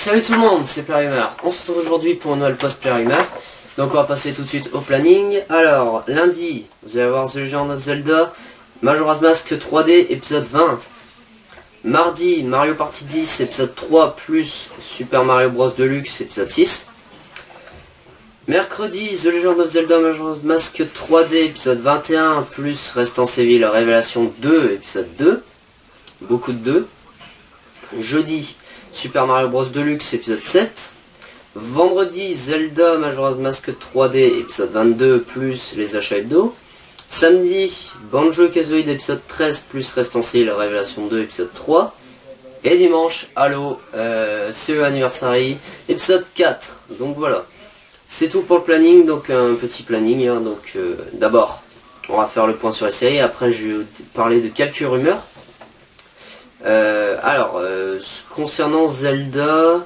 Salut tout le monde, c'est Plarimer. On se retrouve aujourd'hui pour un nouvel post Plarimer. Donc on va passer tout de suite au planning. Alors, lundi, vous allez voir The Legend of Zelda, Majora's Mask 3D, épisode 20. Mardi, Mario Party 10, épisode 3, plus Super Mario Bros Deluxe, épisode 6. Mercredi, The Legend of Zelda Majora's Mask 3D, épisode 21, plus Resident Evil Révélation 2, épisode 2. Beaucoup de 2. Jeudi, Super Mario Bros Deluxe, épisode 7. Vendredi, Zelda Majora's Mask 3D, épisode 22, plus les achats hebdo. Samedi, Banjo-Kazooie, épisode 13, plus Resident Evil Révélation 2, épisode 3. Et dimanche, Halo, CE Anniversary, épisode 4. Donc voilà. C'est tout pour le planning, donc un petit planning. Hein, donc d'abord, on va faire le point sur les séries. Après, je vais parler de quelques rumeurs. Concernant Zelda,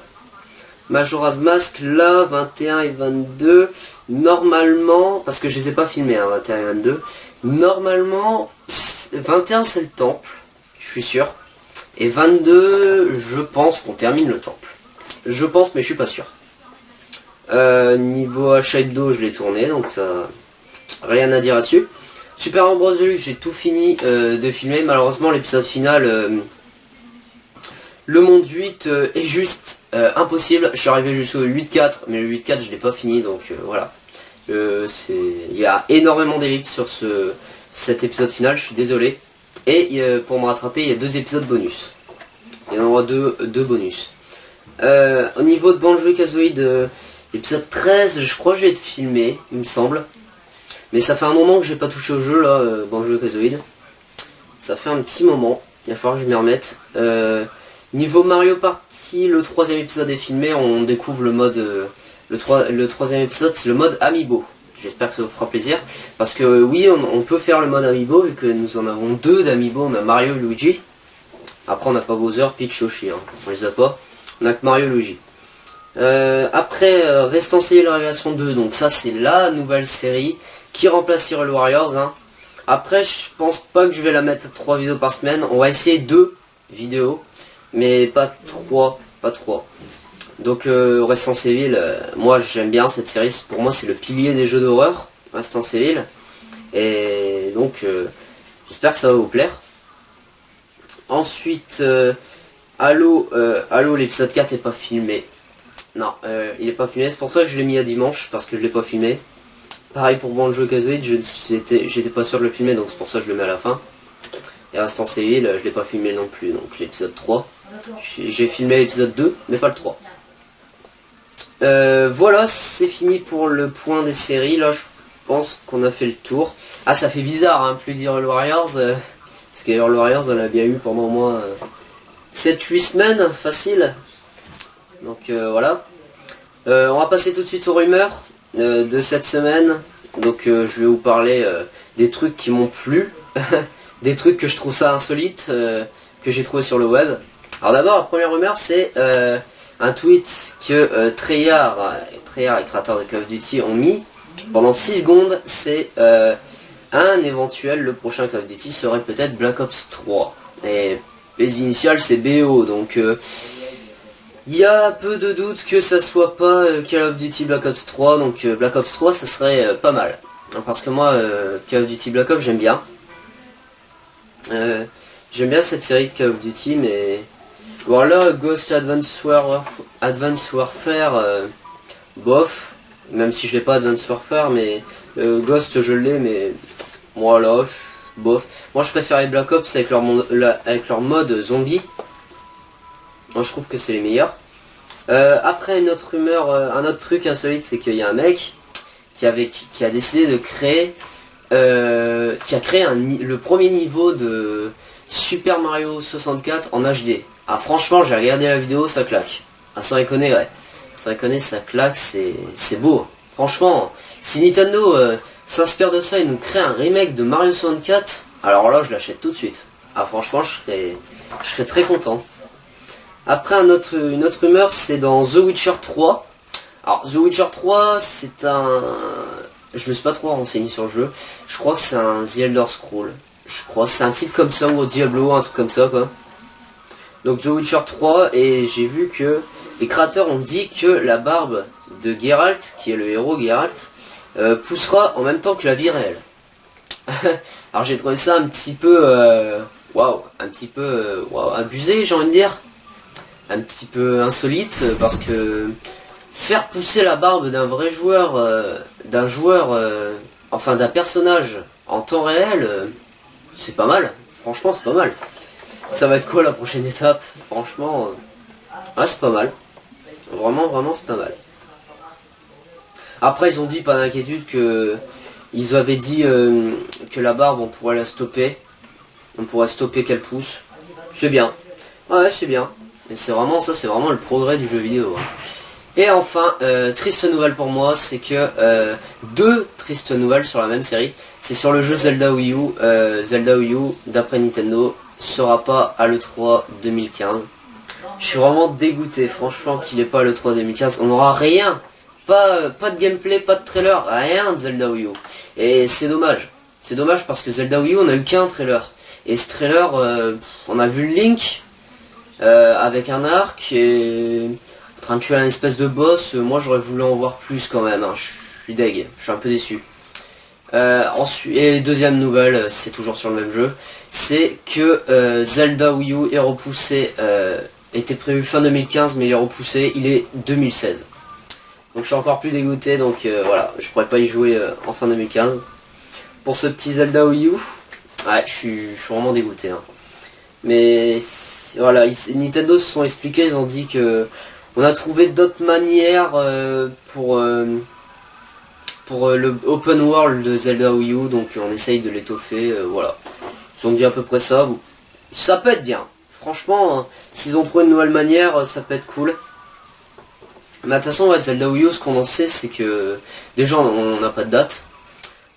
Majora's Mask, là, 21 et 22, normalement, parce que je les ai pas filmés, hein, 21 et 22, normalement, 21 c'est le temple, je suis sûr, et 22, je pense qu'on termine le temple. Je pense, mais je suis pas sûr. Niveau achat hebdo, je l'ai tourné, donc ça, rien à dire là-dessus. Super Mario Bros Deluxe, j'ai tout fini de filmer, malheureusement l'épisode final... le monde 8 est juste impossible. Je suis arrivé jusqu'au 8.4, mais le 8.4 je l'ai pas fini, donc voilà. Il y a énormément d'ellipses sur cet épisode final, je suis désolé. Et pour me rattraper, il y a 2 épisodes bonus. Il y en aura deux bonus. Au niveau de Banjo-Kazooie, épisode 13, je crois que je l'ai filmé, il me semble. Mais ça fait un moment que j'ai pas touché au jeu là, Banjo-Kazooie. Ça fait un petit moment, il va falloir que je m'y remette. Niveau Mario Party, le 3e épisode est filmé, on découvre le mode... le 3e épisode, c'est le mode Amiibo. J'espère que ça vous fera plaisir. Parce que oui, on peut faire le mode Amiibo, vu que nous en avons 2 d'Amiibo, on a Mario et Luigi. Après on n'a pas Bowser, Peach, Yoshi, hein. On les a pas. On a que Mario et Luigi. Après, Resident Evil Révélation 2, donc ça c'est la nouvelle série qui remplace Hyrule Warriors. Hein. Après, je pense pas que je vais la mettre à 3 vidéos par semaine. On va essayer 2 vidéos. Mais pas 3. Donc Resident Evil, moi j'aime bien cette série, pour moi c'est le pilier des jeux d'horreur, Resident Evil. Et donc j'espère que ça va vous plaire. Ensuite, Halo, l'épisode 4 est pas filmé. Non, il est pas filmé, c'est pour ça que je l'ai mis à dimanche, parce que je l'ai pas filmé. Pareil pour Banjo-Kazooie, j'étais pas sûr de le filmer, donc c'est pour ça que je le mets à la fin. Et Resident Evil, je l'ai pas filmé non plus, donc l'épisode 3. J'ai filmé l'épisode 2, mais pas le 3. Voilà, c'est fini pour le point des séries. Là, je pense qu'on a fait le tour. Ah, ça fait bizarre, hein, plus dire Hyrule Warriors. Parce que Hyrule Warriors, on l'a bien eu pendant au moins 7-8 semaines, facile. Donc voilà. On va passer tout de suite aux rumeurs de cette semaine. Donc je vais vous parler des trucs qui m'ont plu. Des trucs que je trouve ça insolite, que j'ai trouvé sur le web. Alors d'abord, la première rumeur, c'est un tweet que Treyarch et créateur de Call of Duty ont mis pendant 6 secondes. C'est un éventuel, le prochain Call of Duty serait peut-être Black Ops 3. Et les initiales c'est BO, donc il y a peu de doute que ça soit pas Call of Duty Black Ops 3, donc Black Ops 3 ça serait pas mal. Parce que moi, Call of Duty Black Ops j'aime bien. J'aime bien cette série de Call of Duty, mais voilà, Ghost Advance Warfare, bof, même si je l'ai pas Advance Warfare, mais Ghost je l'ai, mais voilà, bof. Moi je préférais Black Ops avec leur mode zombie. Moi je trouve que c'est les meilleurs. Après une autre rumeur, un autre truc insolite, c'est qu'il y a un mec qui a décidé de créer qui a créé le premier niveau de Super Mario 64 en HD. Ah franchement, j'ai regardé la vidéo, ça claque. Ah sans déconner, ouais. Sans déconner, ça claque, c'est beau. Franchement, si Nintendo s'inspire de ça et nous crée un remake de Mario 64, alors là, je l'achète tout de suite. Ah franchement, je serais très content. Après, une autre rumeur, c'est dans The Witcher 3. Alors, The Witcher 3, c'est un... Je me suis pas trop renseigné sur le jeu. Je crois que c'est un The Elder Scrolls. Je crois que c'est un type comme ça, ou Diablo, un truc comme ça, quoi. Donc The Witcher 3, et j'ai vu que les créateurs ont dit que la barbe de Geralt, qui est le héros Geralt, poussera en même temps que la vie réelle. Alors j'ai trouvé ça un petit peu waouh, abusé, j'ai envie de dire, un petit peu insolite, parce que faire pousser la barbe d'un vrai joueur, enfin d'un personnage en temps réel, c'est pas mal. Franchement, c'est pas mal. Ça va être quoi la prochaine étape? Franchement, ouais, c'est pas mal. Vraiment, c'est pas mal. Après, ils ont dit, pas d'inquiétude, que ils avaient dit que la barbe, on pourrait la stopper. On pourrait stopper qu'elle pousse. C'est bien. Ouais, c'est bien. Et c'est vraiment ça, c'est vraiment le progrès du jeu vidéo. Hein. Et enfin, triste nouvelle pour moi, c'est que deux tristes nouvelles sur la même série. C'est sur le jeu Zelda Wii U. Zelda Wii U, d'après Nintendo, sera pas à l'E3 2015. Je suis vraiment dégoûté, franchement, qu'il n'est pas à l'E3 2015. On n'aura rien. Pas de gameplay, pas de trailer, rien de Zelda Wii U. Et c'est dommage. C'est dommage parce que Zelda Wii U, on n'a eu qu'un trailer. Et ce trailer, on a vu Link avec un arc et en train de tuer un espèce de boss. Moi, j'aurais voulu en voir plus quand même. Hein. Je suis deg, je suis un peu déçu. Ensuite, et deuxième nouvelle, c'est toujours sur le même jeu, c'est que Zelda Wii U est repoussé, était prévu fin 2015, mais il est repoussé, il est 2016. Donc je suis encore plus dégoûté, donc voilà, je pourrais pas y jouer en fin 2015. Pour ce petit Zelda Wii U, ouais, je suis vraiment dégoûté. Hein. Mais voilà, Nintendo se sont expliqués, ils ont dit que on a trouvé d'autres manières pour le open world de Zelda Wii U, donc on essaye de l'étoffer, voilà. Ils ont dit à peu près ça. Ça peut être bien. Franchement, hein, s'ils ont trouvé une nouvelle manière, ça peut être cool. Mais de toute façon, ouais, Zelda Wii U, ce qu'on en sait, c'est que déjà on n'a pas de date.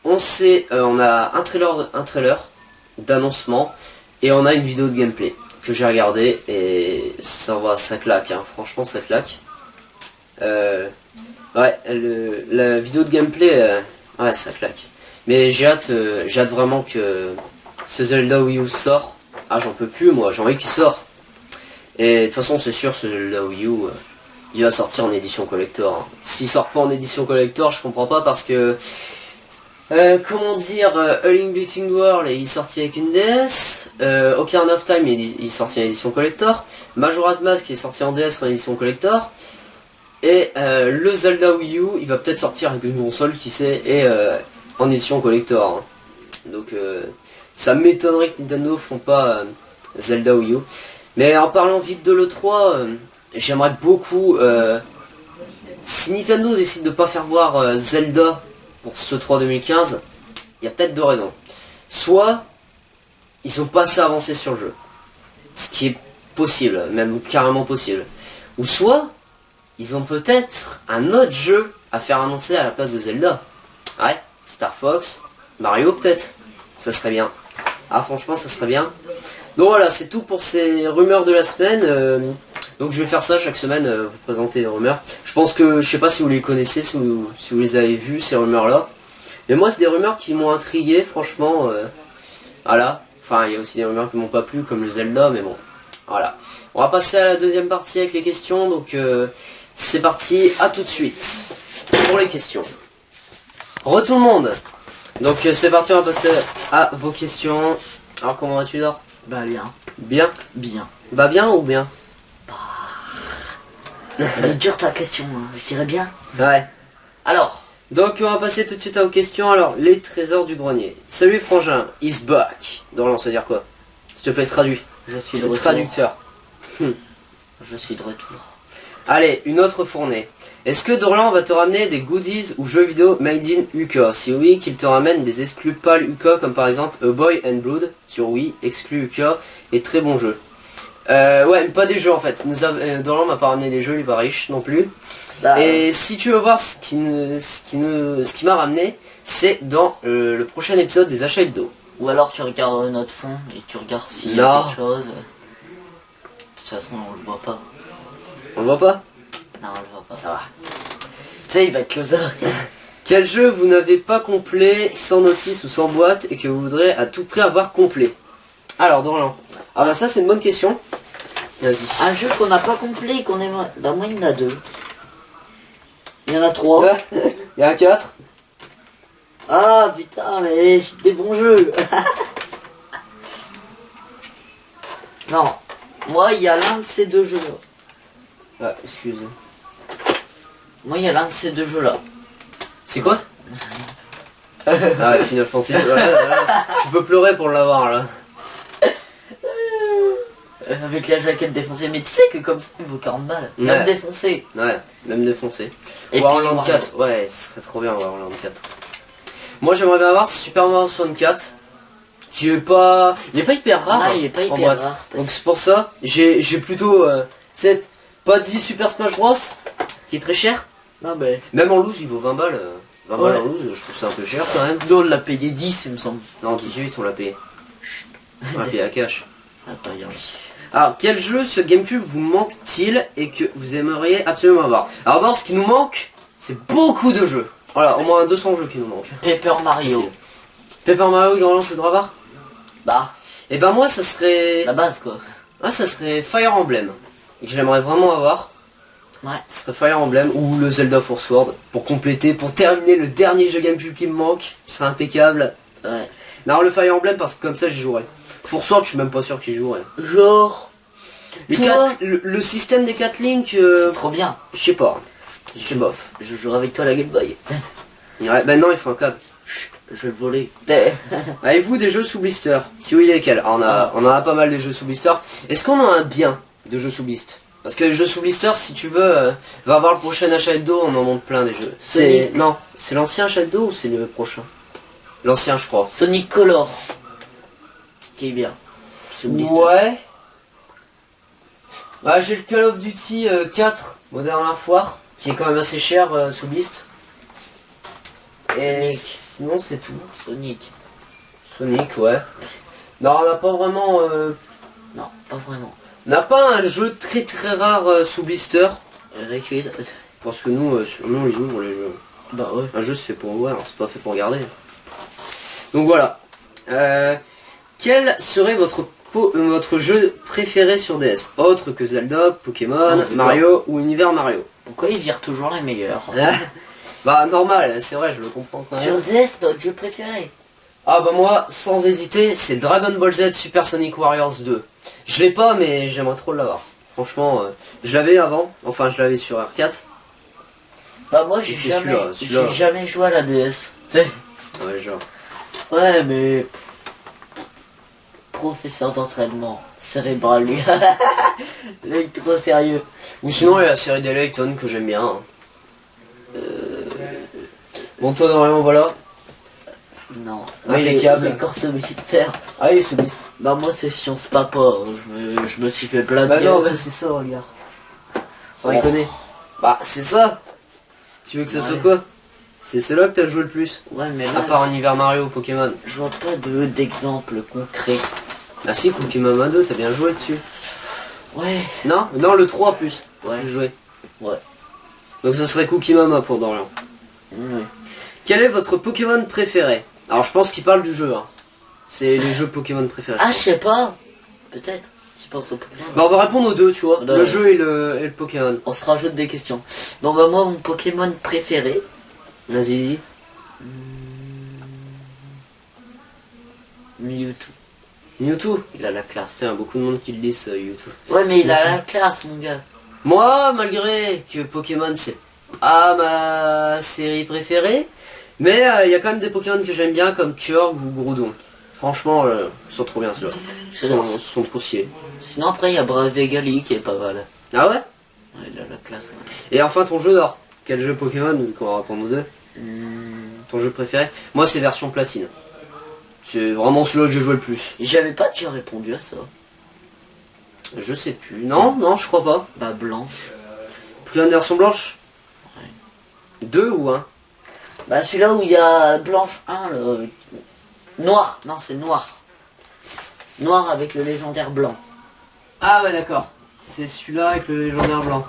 On sait, on a un trailer d'annoncement et on a une vidéo de gameplay que j'ai regardé et ça claque, hein. Franchement ça claque. Ouais, la vidéo de gameplay, ouais, ça claque. Mais j'ai hâte vraiment que ce Zelda Wii U sort. Ah, j'en peux plus, moi, j'ai envie qu'il sort. Et de toute façon, c'est sûr, ce Zelda Wii U, il va sortir en édition collector. Hein. S'il sort pas en édition collector, je comprends pas parce que... comment dire, A Link Between Worlds, il est sorti avec une DS. Ocarina of Time, il est sorti en édition collector. Majora's Mask, il est sorti en DS en édition collector. Et le Zelda Wii U, il va peut-être sortir avec une console, qui sait, et en édition collector. Hein. Donc ça m'étonnerait que Nintendo font pas Zelda Wii U. Mais en parlant vite de l'E3, j'aimerais beaucoup... si Nintendo décide de pas faire voir Zelda pour ce 3 2015, il y a peut-être deux raisons. Soit, ils sont pas assez avancés sur le jeu. Ce qui est possible, même carrément possible. Ou soit... ils ont peut-être un autre jeu à faire annoncer à la place de Zelda. Ouais, Star Fox, Mario peut-être. Ça serait bien. Ah franchement ça serait bien. Donc voilà, c'est tout pour ces rumeurs de la semaine. Donc je vais faire ça chaque semaine, vous présenter les rumeurs. Je pense que, je sais pas si vous les connaissez, si vous les avez vues ces rumeurs là. Mais moi c'est des rumeurs qui m'ont intrigué franchement. Voilà. Enfin il y a aussi des rumeurs qui m'ont pas plu comme le Zelda, mais bon. Voilà. On va passer à la deuxième partie avec les questions. Donc c'est parti, à tout de suite pour les questions. Re tout le monde. Donc c'est parti, on va passer à vos questions. Alors comment vas-tu, Dor? Bah bien. Bien? Bien. Bah bien ou bien? Elle est dure ta question, hein. Je dirais bien. Ouais. Alors. Donc on va passer tout de suite aux questions. Alors, les trésors du grenier. Salut Frangin, is back. Dorlan, ça veut dire quoi? S'il te plaît, traduis. Je suis de retour. Traducteur. Je suis de retour. Allez, une autre fournée. Est-ce que Dorlan va te ramener des goodies ou jeux vidéo made in UK? Si oui, qu'il te ramène des exclus PAL UK comme par exemple A Boy and Blood sur Wii, exclus UK et très bon jeu. Ouais, mais pas des jeux en fait. Dorlan m'a pas ramené des jeux, il est pas riche non plus. Bah, et si tu veux voir ce qui m'a ramené, c'est dans le prochain épisode des achats hebdo. Ou alors tu regardes notre fond et tu regardes s'il y a quelque chose. De toute façon on le voit pas. On le voit pas? Non, on le voit pas. Ça va. Tu sais, il va être closer. Quel jeu vous n'avez pas complet, sans notice ou sans boîte, et que vous voudrez à tout prix avoir complet? Alors, Dorlan. Ah bah ça c'est une bonne question. Vas-y. Un jeu qu'on n'a pas complet, qu'on aimerait... Bah moi il y en a 2. Il y en a 3. Ouais. Il y a un 4. Ah putain, mais des bons jeux. Non, moi il y a l'un de ces 2 jeux là. Ah, excuse. Moi il y a l'un de ces 2 jeux là. C'est quoi? Ah ouais, Final Fantasy. Voilà. Tu peux pleurer pour l'avoir là. Avec la jaquette défoncée. Mais tu sais que comme ça il vaut 40 balles. Ouais. Même défoncé. Ouais, même défoncé. Et Warland puis, 4, ouais, ce serait trop bien Warland 4. Moi j'aimerais bien avoir Super Mario 64. Qui est pas. Il est pas hyper rare. Ah, il est pas en hyper boîte. rare. Donc c'est pour ça, j'ai plutôt cette. Pas dit Super Smash Bros. Qui est très cher. Non mais... Même en loose il vaut 20 balles. 20 Ouais. balles en loose, je trouve ça un peu cher quand même. Nous on l'a payé 10 il me semble. Non, 18 on l'a payé. On l'a payé à cash. Incroyable. Alors, quel jeu sur GameCube vous manque-t-il et que vous aimeriez absolument avoir? Alors d'abord, ce qui nous manque, c'est beaucoup de jeux. Voilà, au moins 200 jeux qui nous manquent. Paper Mario. Paper Mario, Grand Lance, voudrais avoir? Bah, Et ben moi, ça serait... la base quoi. Ah, ça serait Fire Emblem. Et que j'aimerais vraiment avoir. Ouais. Ce serait Fire Emblem ou le Zelda Force Sword. Pour compléter, pour terminer le dernier jeu GameCube qui me manque. Ce serait impeccable. Ouais. Non, le Fire Emblem, parce que comme ça, j'y jouerais. Force Sword, je suis même pas sûr que j'y jouerais. Genre... Les Toi le système des 4 Link, C'est trop bien. je sais pas. C'est bof. Je jouerai avec toi à la Game Boy. Ouais, ben non, il faut un câble. Je vais le voler. Avez-vous des jeux sous blister? Si oui, lesquels? Alors, on en a pas mal de jeux sous blister. Est-ce qu'on a un bien de jeux sous blister? Parce que les jeux sous blister, si tu veux, va avoir le prochain achat de dos, on en monte plein des jeux. Sonic. Non, c'est l'ancien achat de dos ou c'est le prochain? L'ancien, je crois. Sonic Color. Qui est bien. Sous blister. Ouais. Bah, j'ai le Call of Duty 4, Modern Warfare, qui est quand même assez cher sous blister. Et Sonic. sinon, c'est tout. Sonic. Sonic, ouais. Non, on n'a pas vraiment... Non, pas vraiment. On n'a pas un jeu très très rare sous blister. Liquid. Parce que nous, nous on les ouvre les jeux. Bah ouais. Un jeu se fait pour voir, c'est pas fait pour regarder. Donc voilà. Quel serait votre jeu préféré sur DS? Autre que Zelda, Pokémon, Mario ou Univers Mario? Pourquoi ils virent toujours les meilleurs? Bah normal, c'est vrai, je le comprends quand Sur même. DS, notre jeu préféré. Ah bah moi, sans hésiter, c'est Dragon Ball Z Super Sonic Warriors 2. Je l'ai pas, mais j'aimerais trop l'avoir. Franchement, je l'avais avant, enfin je l'avais sur R4. Bah moi c'est j'ai celui-là. jamais joué à la DS. Ouais, genre. Ouais mais... Professeur d'entraînement cérébral lui. Le mec trop sérieux. Ou sinon il y a la série d'Electon que j'aime bien. Bon toi Dorian, voilà. Non. Impeccable. Les courses militaires. Ah oui, c'est Beast. Bah moi c'est Sciences Papa. Je me suis fait plein de Bah non, gueules. c'est ça, regarde. Sans déconner. Bah c'est ça. Tu veux que ça soit quoi? C'est cela que t'as joué le plus. Ouais mais À là, part Univers Mario ou Pokémon. je vois pas d'exemple concret. Ah si, Pokémon 2, t'as bien joué dessus. Ouais. Non, non, le 3 plus. Ouais. J'ai joué. Ouais. Donc ça serait Cookie Mama pour Dorian. Ouais. Quel est votre Pokémon préféré? Alors je pense qu'il parle du jeu. Hein. C'est les jeux Pokémon préférés. Ah je sais pas. Peut-être. Tu penses au Pokémon. Bah on va répondre aux deux, tu vois. Ouais. Le jeu et le Pokémon. On se rajoute des questions. Bon bah moi mon Pokémon préféré. Vas-y. Mewtwo. Mewtwo. Il a la classe. Putain, beaucoup de monde qui le dit ça, Mewtwo. Ouais mais il a la classe mon gars. Moi, malgré que Pokémon c'est pas ma série préférée, mais il y a quand même des Pokémon que j'aime bien comme Kyurg ou Groudon. Franchement, ils sont trop bien ceux-là. Ils sont trop stylés. Sinon après il y a Brazegali qui est pas mal. Ah ouais? Ouais, il a la classe. Ouais. Et enfin ton jeu d'or. Quel jeu Pokémon qu'on va répondre aux deux? Ton jeu préféré? Moi c'est version platine. C'est vraiment celui-là que j'ai joué le plus. J'avais pas déjà répondu à ça. Je sais plus. Non, non, je crois pas. Bah blanche. Pokémon version blanche? Ouais. 2 ou 1? Bah celui-là où il y a blanche 1, le... Noir. Non c'est noir. Noir avec le légendaire blanc. Ah ouais d'accord. C'est celui-là avec le légendaire blanc.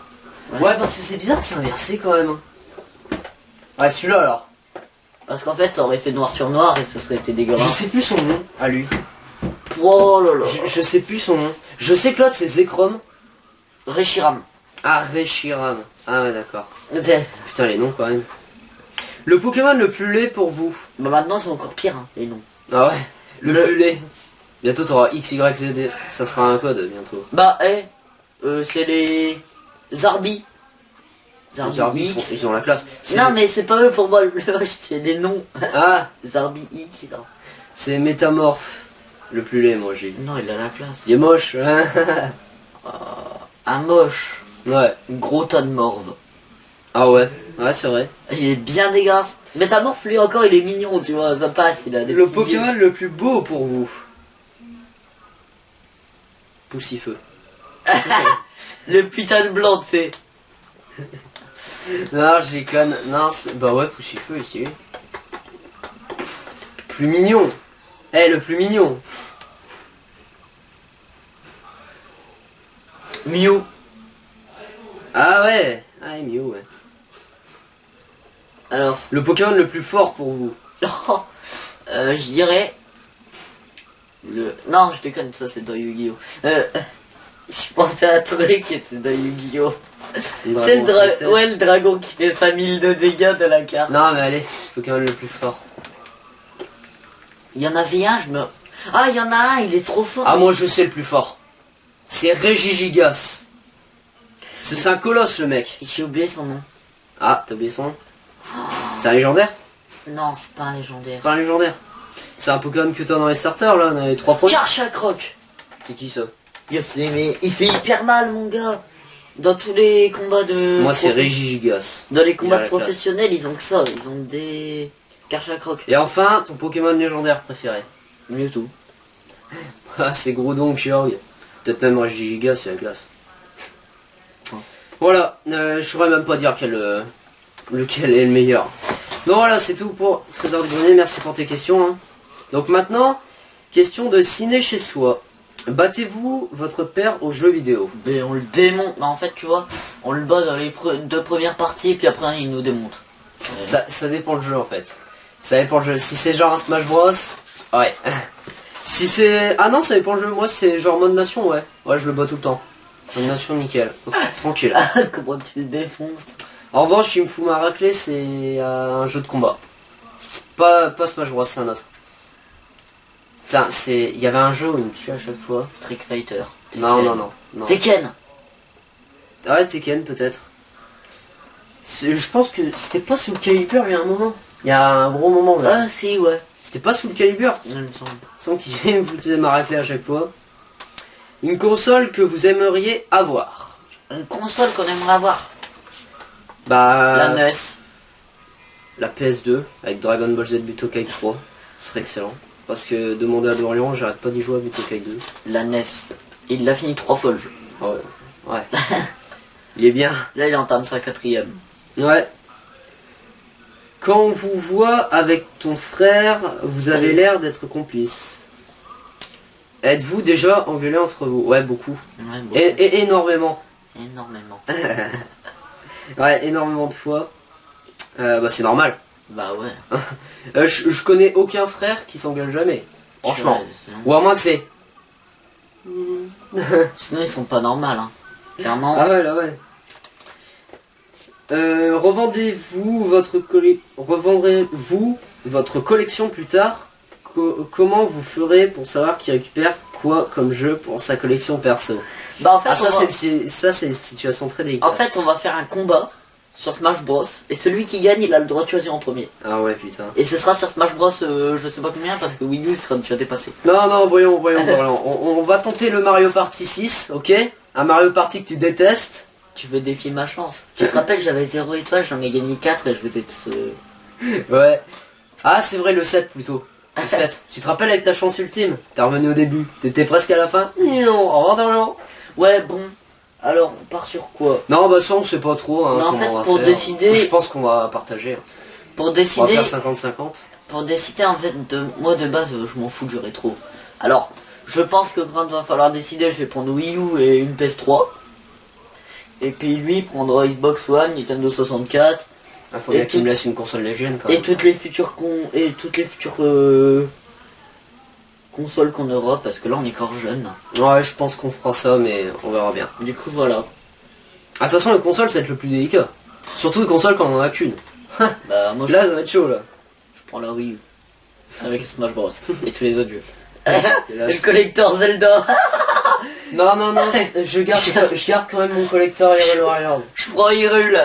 Ouais, parce que c'est bizarre que c'est inversé quand même. Ouais, celui-là alors. Parce qu'en fait ça aurait fait noir sur noir et ce serait été dégueulasse. Je sais plus son nom à lui. Oh là là. Je sais plus son nom. Je sais que l'autre c'est Zekrom. Reshiram. Ah, Reshiram. Ah ouais, d'accord. Bah Putain, les noms quand même. Le Pokémon le plus laid pour vous? maintenant c'est encore pire, hein, les noms. Ah ouais, le plus laid. Bientôt t'auras XYZD. Ça sera un code bientôt. Bah, c'est les Zarbi. Les Zarbi, ils ont la classe. Non, mais c'est pas eux pour moi le plus moche, c'est des noms. Ah, Zarbi X, là. c'est Métamorphe. Le plus laid, moi j'ai. Non, il a la classe. Il est moche. Un moche. Ouais. Gros tas de morve. Ah ouais, ouais c'est vrai. Il est bien dégueulasse. Métamorphe, lui encore, il est mignon, tu vois, ça passe. Il a des Le petits Pokémon yeux. le plus beau pour vous? Poussifeu. Le putain de blanc, tu sais. Non, j'ai conne. Non, bah ouais, Poussifeu, ici. Plus mignon. Eh, le plus mignon. Mew. Ah ouais. Ah, Mew, ouais. Alors, Le Pokémon le plus fort pour vous? je dirais... Non, je déconne, ça c'est dans Yu-Gi-Oh! Je pensais à un truc et c'est dans Yu-Gi-Oh! C'est le dragon qui fait 5000 de dégâts de la carte. Non, mais allez, Pokémon le plus fort. Il y en avait un, Ah, il y en a un, il est trop fort. Ah, moi je sais le plus fort. C'est Regigigas. C'est un colosse, le mec. J'ai oublié son nom. Ah, t'as oublié son nom? C'est un légendaire? Non, c'est pas un légendaire. Pas un légendaire. C'est un Pokémon que t'as dans les starters, là, dans les 3 points. Karchakroc. C'est qui ça? Je sais, mais il fait hyper mal, mon gars. Dans tous les combats de... Moi c'est Regigigas. Dans les combats la professionnels, ils ont que ça. Ils ont des... Karchakroc. Et enfin, ton Pokémon légendaire préféré? Mewtwo. Ah, c'est Groudon, Kyogre. Peut-être même Regigigas, c'est la classe. Voilà, je saurais même pas dire lequel est le meilleur. Donc voilà, c'est tout pour Trésor du Grenier, merci pour tes questions. Hein. Donc maintenant, question de ciné chez soi. Battez-vous votre père aux jeux vidéo? Mais on le démonte. Mais en fait, tu vois, on le bat dans les 2 premières parties, puis après il nous démonte. Ça dépend le jeu en fait. Ça dépend le jeu. Si c'est genre un Smash Bros, ouais. Si c'est... Ah non, ça dépend le jeu. Moi c'est genre mode nation, ouais. Ouais, je le bats tout le temps. Mode nation, nickel. Tranquille. Comment tu le défonces? En revanche, il me fout ma raclée, c'est un jeu de combat. Pas Smash Bros, c'est un autre. Putain, il y avait un jeu où il me tue à chaque fois. Street Fighter. Non. Tekken. Ah ouais, Tekken peut-être. Je pense que c'était pas sous le calibre il y a un moment. Il y a un gros moment là. Ah si, ouais. C'était pas sous le calibre. Il me semble. Sans qu'il me foutait ma raclée à chaque fois. Une console que vous aimeriez avoir? Une console qu'on aimerait avoir. Bah... La NES. La PS2 avec Dragon Ball Z Butokai 3. Ce serait excellent. Parce que demander à Dorian, j'arrête pas d'y jouer à Butokai 2. La NES. Il l'a fini 3 fois le jeu. Ah ouais. Ouais. Il est bien. Là il entame sa 4ème. Ouais. Quand on vous voit avec ton frère, vous avez l'air d'être complice. Êtes-vous déjà engueulé entre vous? Ouais, beaucoup. Ouais, bon, Et énormément. énormément. Ouais, énormément de fois. Bah c'est normal. Bah ouais. Je connais aucun frère qui s'engueule jamais. Franchement. Ouais, sinon... Ou à moins que c'est... sinon ils sont pas normales, hein. Clairement. Ah ouais, là ouais. Revendrez-vous votre collection plus tard? Comment vous ferez pour savoir qui récupère quoi comme jeu pour sa collection perso? Bah en fait, c'est une situation très délicate. En fait, on va faire un combat sur Smash Bros. Et celui qui gagne, il a le droit de choisir en premier. Ah ouais, putain. Et ce sera sur Smash Bros. Je sais pas combien parce que Wii U sera déjà dépassé. Non, voyons. On va tenter le Mario Party 6, ok? Un Mario Party que tu détestes. Tu veux défier ma chance. Tu te rappelles, j'avais 0 étoile, j'en ai gagné 4 et je vais tous... Ouais. Ah, c'est vrai, le 7 plutôt. Le 7. Tu te rappelles avec ta chance ultime? T'es revenu au début. T'étais presque à la fin. Non, au revoir Dorian. Ouais, bon. Alors, on part sur quoi? Non, bah ça, on sait pas trop. Hein, mais en comment on va fait, pour faire. décider... Je pense qu'on va partager. Pour décider... On va faire 50-50. Pour décider, en fait, moi de base, je m'en fous du rétro. Alors, je pense que quand il va falloir décider, je vais prendre Wii U et une PS3. Et puis lui prendra Xbox One, Nintendo 64. Ah, faut bien qu'il me laisse une console légende quand même. Et toutes les futures console qu'on aura, parce que là on est encore jeune. Ouais, je pense qu'on fera ça, mais on verra bien. Du coup voilà. Ah, de toute façon, les consoles, ça va être le plus délicat. Surtout les consoles quand on en a qu'une. Bah moi Là, ça va être chaud, là. je prends la Wii U. Avec Smash Bros. Et tous les autres jeux. Et là, Et le collector Zelda. non, je garde quand même mon collector Hyrule Warriors. Je prends Hyrule.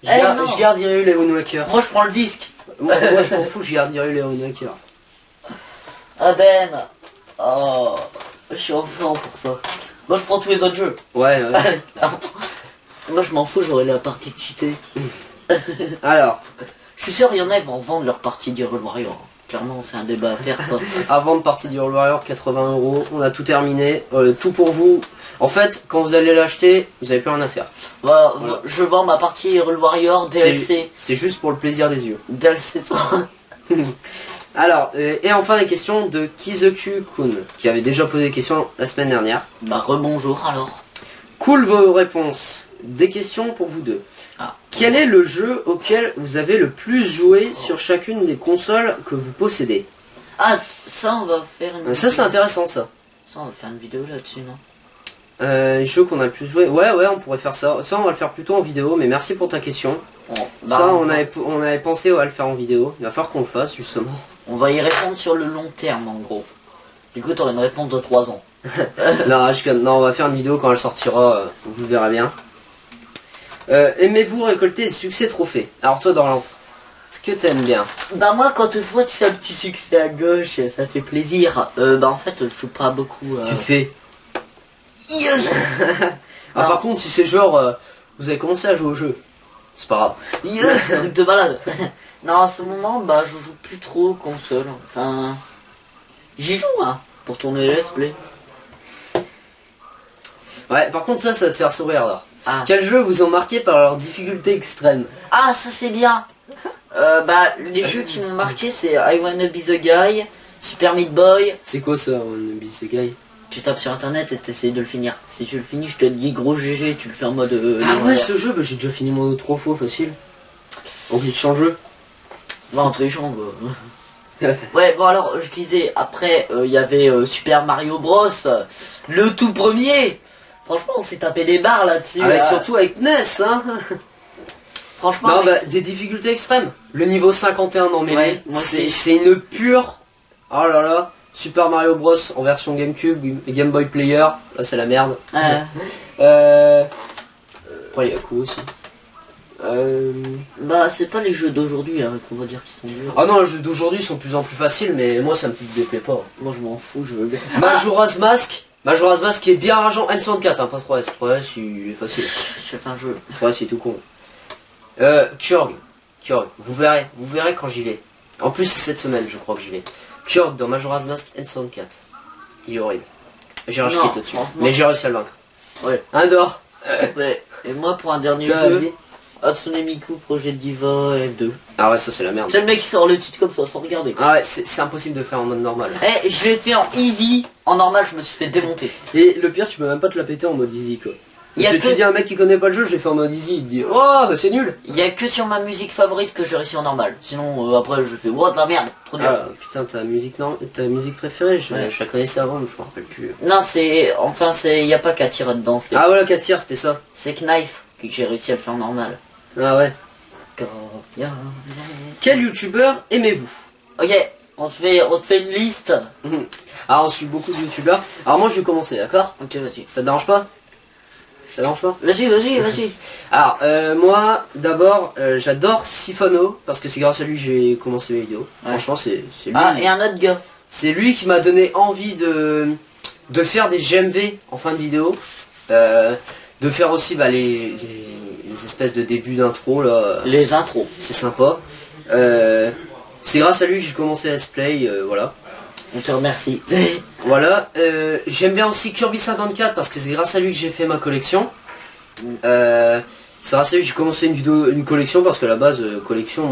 Non. Je garde Hyrule et Wind Waker. Moi je prends le disque. Moi, je m'en fous, je garde Hyrule et Wind Waker. Aden. Oh, je suis enfant pour ça. Moi je prends tous les autres jeux. Ouais, Moi je m'en fous, j'aurai la partie cheatée. Alors, Je suis sûr il y en a, ils vont vendre leur partie d'Hyrule Warrior. Clairement c'est un débat à faire ça. avant de partir d'Hyrule Warrior, 80 €, on a tout terminé. Tout pour vous. En fait, quand vous allez l'acheter, vous avez plus rien à faire. Voilà, Voilà. je vends ma partie Hyrule Warrior DLC. C'est juste pour le plaisir des yeux. DLC 100. Alors, et enfin les questions de Kizoku-kun, qui avait déjà posé des questions la semaine dernière. Bah rebonjour alors. Cool vos réponses. Des questions pour vous deux. Ah. Quel est le jeu auquel vous avez le plus joué sur chacune des consoles que vous possédez? Ah, ça on va faire une Ça c'est intéressant ça. Ça on va faire une vidéo là-dessus, non? Les jeux qu'on a le plus joué. Ouais, on pourrait faire ça. Ça on va le faire plutôt en vidéo, mais merci pour ta question. Bon, Ça on avait pensé à le faire en vidéo. Il va falloir qu'on le fasse justement. on va y répondre sur le long terme en gros. Du coup t'auras une réponse de 3 ans. Non, on va faire une vidéo quand elle sortira, vous verrez bien. Aimez-vous récolter des succès trophées? Alors toi Dorian, est-ce que t'aimes bien? Bah moi quand je vois tu sais un petit succès à gauche, ça fait plaisir. Bah en fait je joue pas beaucoup. Tu te fais... Yes. Ah, Non. par contre si c'est genre, vous avez commencé à jouer au jeu, c'est pas grave. Yes, truc de malade. Non à ce moment bah je joue plus trop console. Enfin j'y joue hein, pour tourner les let's play. Ouais, par contre ça te faire sourire là. Ah. Quels jeux vous ont marqué par leur difficulté extrême? Ah ça c'est bien. Bah les jeux qui m'ont marqué c'est I Wanna Be the Guy, Super Meat Boy. C'est quoi ça, Wannabe Sekai? Tu tapes sur internet et t'essayes de le finir. Si tu le finis, je te dis gros GG, tu le fais en mode... Ah ouais, ce jeu, bah, j'ai déjà fini mon 3 fois, facile. En glitch en jeu. Va entre les jambes. Ouais, bon alors, je disais, après, il y avait Super Mario Bros. Le tout premier. Franchement, on s'est tapé des barres là-dessus. Avec, là. surtout avec NES, hein. Franchement, Non, avec- bah, des difficultés extrêmes. Le niveau 51 en mêlée, Ouais, moi aussi. c'est une pure... Oh là là. Super Mario Bros en version GameCube, Game Boy Player, là c'est la merde. Après il y a quoi aussi Bah, c'est pas les jeux d'aujourd'hui hein, qu'on va dire qui sont durs. Ah non, les jeux d'aujourd'hui sont de plus en plus facils, mais moi ça me déplaît pas. Moi, je m'en fous, je veux bien. Majora's Mask qui est bien rageant, N64, hein, pas 3S. 3S il est facile. Je fais un jeu. 3S il est tout con. Kurg, vous verrez quand j'y vais. En plus c'est cette semaine je crois que j'y vais. Kurg dans Majora's Mask N64. Il est horrible. J'ai racheté Non, tout dessus. franchement. Mais j'ai réussi à le vaincre. Ouais. Adore. Ouais. Et moi, pour un dernier Vas-y. jeu, Hatsune Miku Projet Diva F2. Ah ouais, ça c'est la merde. C'est le mec qui sort le titre comme ça sans regarder. Ah ouais, c'est impossible de faire en mode normal. Eh, je l'ai fait en easy. En normal, je me suis fait démonter. Et le pire, tu peux même pas te la péter en mode easy quoi. Y a Parce que que- tu dis à un mec qui connaît pas le jeu, je l'ai fait en mode easy, il te dit oh bah c'est nul. Il y a que sur ma musique favorite que j'ai réussi en normal. Sinon, après, je fais what de la merde. Trop dur. Ah putain, ta musique préférée, Ouais. je la connaissais avant, mais je me rappelle plus. Non, c'est. Enfin, c'est. Y a pas qu'à tirer dedans. C'est Ah voilà, 4 tiers, c'était ça. c'est Knife que j'ai réussi à le faire en normal. Ah ouais. Quel youtubeur aimez-vous? Ok, on te fait une liste. Ah, on suit beaucoup de youtubeurs. Alors moi je vais commencer, d'accord? Ok, vas-y. Ça te dérange pas? Ça te dérange pas? Vas-y. Alors, moi, d'abord, j'adore Sifano, parce que c'est grâce à lui que j'ai commencé mes vidéos. Ouais. Franchement, c'est lui. Ah, et un autre gars. C'est lui qui m'a donné envie de faire des GMV en fin de vidéo. De faire aussi bah, les espèces de débuts d'intro là. Les intros. C'est sympa. C'est grâce à lui que j'ai commencé Let's Play, voilà. On te remercie. Voilà. J'aime bien aussi Kirby 54 parce que c'est grâce à lui que j'ai fait ma collection. C'est grâce à lui que j'ai commencé une collection parce que à la base, collection,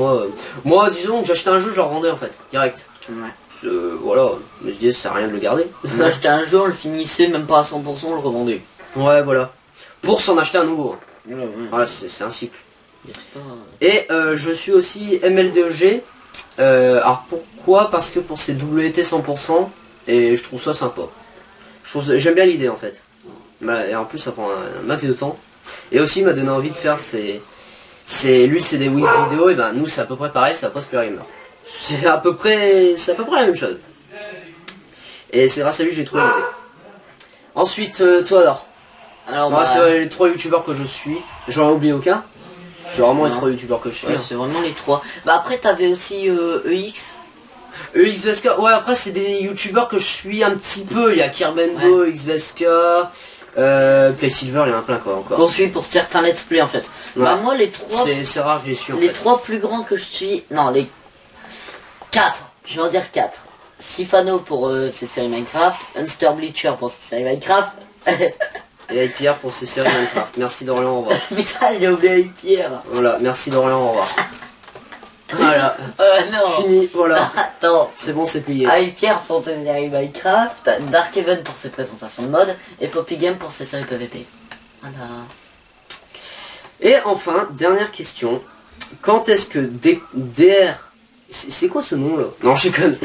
moi disons que j'achetais un jeu, je le revendais en fait, direct. Ouais. Voilà, je me disais ça sert à rien de le garder. On achetait un jeu, on le finissait même pas à 100%, on le revendait. Ouais, voilà. Pour s'en acheter un nouveau. Ouais. Voilà, c'est un cycle. Et je suis aussi ML2G. Alors pourquoi? Parce que pour ces WT 100%, Et je trouve ça sympa. J'aime bien l'idée en fait. Bah, et en plus ça prend un max de temps. Et aussi il m'a donné envie de faire lui c'est des Wix vidéo, et ben nous c'est à peu près pareil, c'est à Post-Gamer. C'est à peu près la même chose. Et c'est grâce à lui que j'ai trouvé l'idée. Ensuite, toi alors moi c'est les 3 youtubeurs que je suis. J'en ai oublié aucun. C'est vraiment les 3 youtubeurs que je suis. Ouais, c'est vraiment les 3. Bah après t'avais aussi EX. EXVSK, ouais après c'est des youtubeurs que je suis un petit peu. Il y a Kirbenbo, ouais. XVSK, Play Silver, il y en a plein quoi encore. Qu'on suit pour certains let's play en fait. Ouais. Bah moi les 3. C'est rare que j'y suis en les fait. 3 plus grands que je suis. Non les 4. Je vais en dire 4. Sifano pour ses séries Minecraft, Unster Bleacher pour ses séries Minecraft. Et Pierre pour ses séries Minecraft. Merci Dorian, au revoir. Putain, j'ai oublié Pierre. Voilà, merci Dorian, au revoir. Voilà. Non. Fini, voilà. Attends. C'est bon, c'est plié. Avec Pierre pour ses séries Minecraft, Dark Even pour ses présentations de mode, et Poppy Game pour ses séries PVP. Voilà. Et enfin, dernière question. Quand est-ce que DR... C'est quoi ce nom là? Non, je déconne.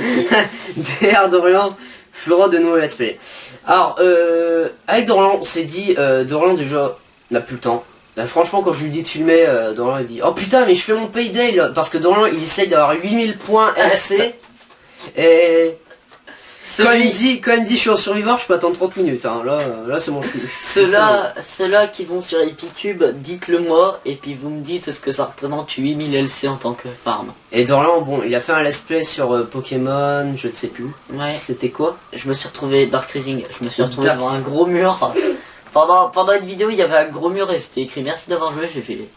DR Dorian fera de nouveaux let's play. Alors, avec Dorian, on s'est dit, Dorian déjà n'a plus le temps. Bah, franchement, quand je lui dis de filmer, Dorian il dit, oh putain, mais je fais mon payday là, parce que Dorian il essaye d'avoir 8000 points RC. Et quand il me dit je suis en survivor, je peux attendre 30 minutes. Hein. Là c'est mon Ceux-là qui vont sur Epicube, dites-le moi, et puis vous me dites ce que ça représente 8000 LC en tant que farm. Et Dorian, bon, il a fait un let's play sur Pokémon, je ne sais plus. Ouais. C'était quoi? Je me suis retrouvé Dark Rising, je me suis retrouvé devant un gros mur. Pendant une vidéo, il y avait un gros mur et c'était écrit merci d'avoir joué, j'ai filé.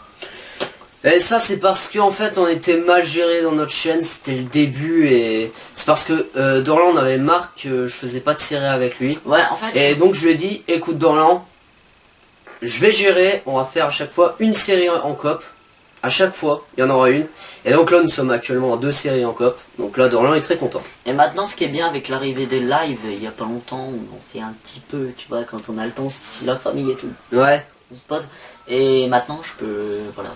Et ça c'est parce qu'en fait on était mal géré dans notre chaîne, c'était le début, et c'est parce que Dorian on avait marre que je faisais pas de série avec lui. Ouais, en fait. Et donc je lui ai dit, écoute Dorian, je vais gérer, on va faire à chaque fois une série en coop. À chaque fois, il y en aura une. Et donc là nous sommes actuellement en 2 séries en coop. Donc là Dorian est très content. Et maintenant ce qui est bien avec l'arrivée des lives, il y a pas longtemps, on fait un petit peu, tu vois, quand on a le temps, si la famille et tout. Ouais. On se pose. Et maintenant je peux. Voilà.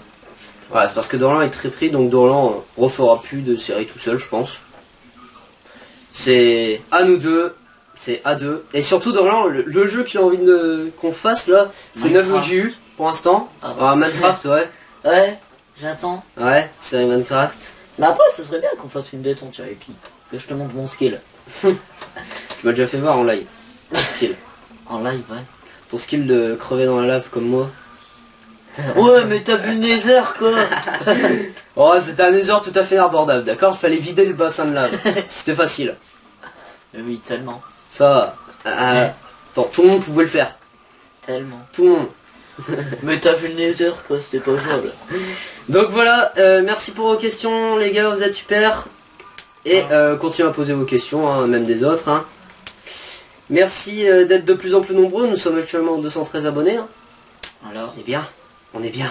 Voilà, c'est parce que Dorian est très pris, donc Dorian refera plus de série tout seul, je pense. C'est à nous deux, c'est à deux. Et surtout Dorian, le jeu qu'il a envie qu'on fasse là, c'est 9 GU pour l'instant. Ah, Minecraft, ouais. Ouais, j'attends. Ouais, série Minecraft. Mais après, ce serait bien qu'on fasse une détente, tu vois, et puis que je te montre mon skill. Tu m'as déjà fait voir en live, ton skill. En live, ouais. Ton skill de crever dans la lave comme moi. Ouais, mais t'as vu le Nether quoi. Oh, c'était un Nether tout à fait abordable, d'accord? Il fallait vider le bassin de lave. C'était facile. Mais oui, tellement. Ça, attends, tout le monde pouvait le faire. Tellement. Tout le monde. Mais t'as vu le Nether quoi, c'était pas jouable. Donc voilà, merci pour vos questions les gars, vous êtes super. Et continuez à poser vos questions, hein, même des autres. Hein. Merci d'être de plus en plus nombreux, nous sommes actuellement 213 abonnés. Hein. Voilà. On est bien. On est bien.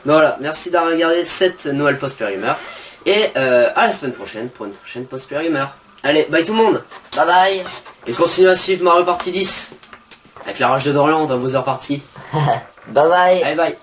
Donc voilà, merci d'avoir regardé cette Noël Post-Gamer. Et à la semaine prochaine pour une prochaine Post-Gamer. Allez, bye tout le monde. Bye bye. Et continuez à suivre Mario Party 10. Avec la rage de Dorian dans Bowser Party. Bye bye. Allez, bye.